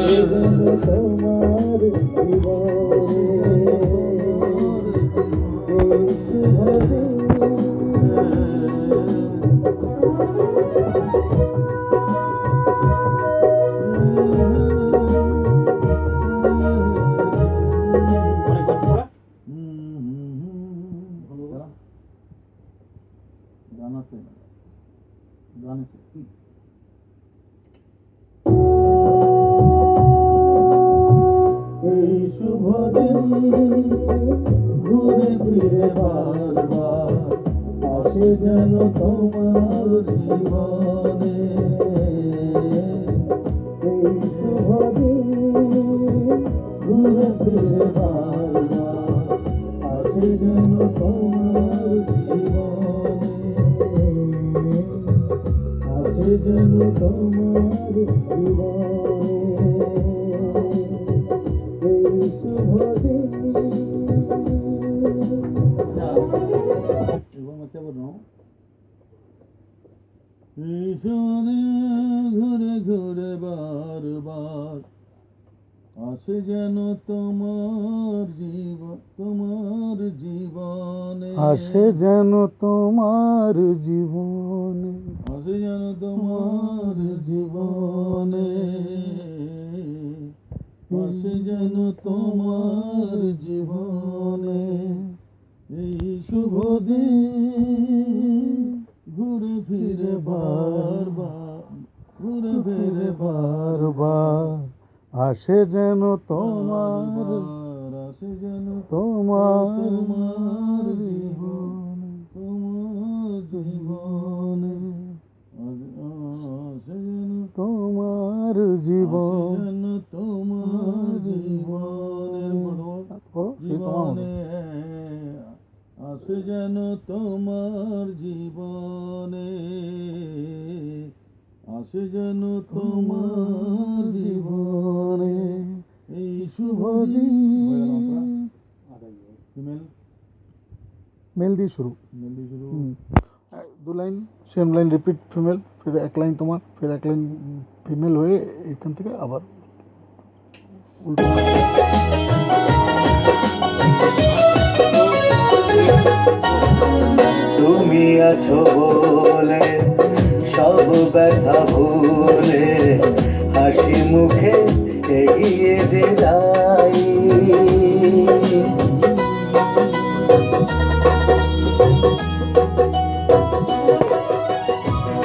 তোমার गाना से गाने से এই শুভ দিন ঘুরে ফিরে বারবার আসে যেন তোমার জীবনে। এই শুভ দিন ঘুরে ফিরে বারবার আসে যেন তোমার জীবনে। আসে যেন তোমার জীবনে। এই শুভ দিন। एक बार मैं क्या बोल रहा हूँ ঘুরে ঘুরে বার বার আসে যেন তোমার জীবনে আসে যেন তোমার জীবনে। আসে যেন তোমার জীবনে আসে যেন তোমার জীবনে। এই শুভ দিন ঘুরে ফিরে বারবার ঘুরে ফিরে বারবার আসে যেন তোমার আসে যেন তোমার তোমার জীবনে তোমার জীবনে আসে যেন তোমার জীবন। যেন তোমার জীবনে আসে যেন তোমার জীবনে আসে যেন তোমার জীবনে। এই শুভ দিন ফিমেল मेल দিয়ে शुरू। मेल দিয়ে শুরু। दो line same line repeat female, फिर एक लाइन तुम्हार, फिर एक लाइन फीमेल হয়ে এখান থেকে আবার উল্টো। তুমি আছো বলে সব ব্যথা ভুলে হাসি মুখে এগিয়ে যে যাই।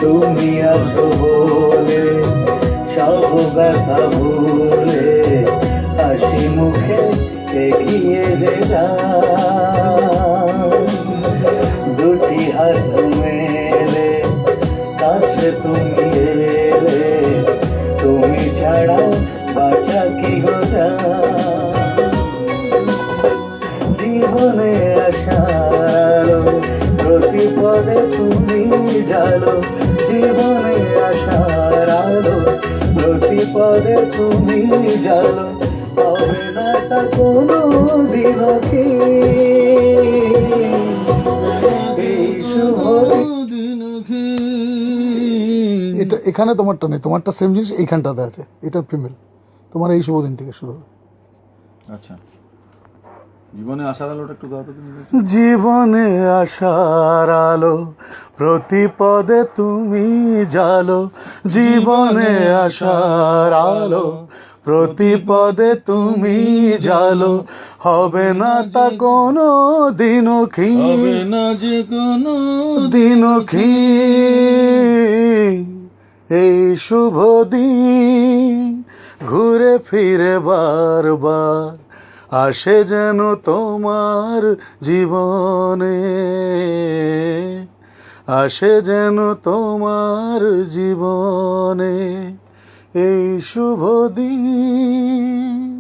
তুমি আছো বলে সব ব্যথা ভুলে হাসি মুখে এগিয়ে যে যাই। দুটি হাত মেলে কাছে তুমি এলে তুমি ছাড়া বাঁচা কি গো যায়। জীবনে আসার আলো প্রতি পদে তুমি জালো। জীবনে আসার আলো প্রতি পদে তুমি জালো। হবে না তা কোনো দিন কি এই শুভ দিন এটা এখানে তোমারটা নেই, তোমারটা সেম জিনিস এইখানটাতে আছে, এটা ফিমেল। তোমার এই শুভ দিন থেকে শুরু হবে। আচ্ছা জীবনে আসার আলোটা একটু গাও তো তুমি। জীবনে আসার আলো প্রতি পদে তুমি জালো। জীবনে আসার আলো প্রতি পদে তুমি জালো। হবে না তা কোনো দিনও কি হবে না যে কোনো দিনও কি এই শুভ দিন ঘুরে ফিরে বারবার আসে যেন তোমার জীবনে। আসে যেন তোমার জীবনে এই শুভ দিন।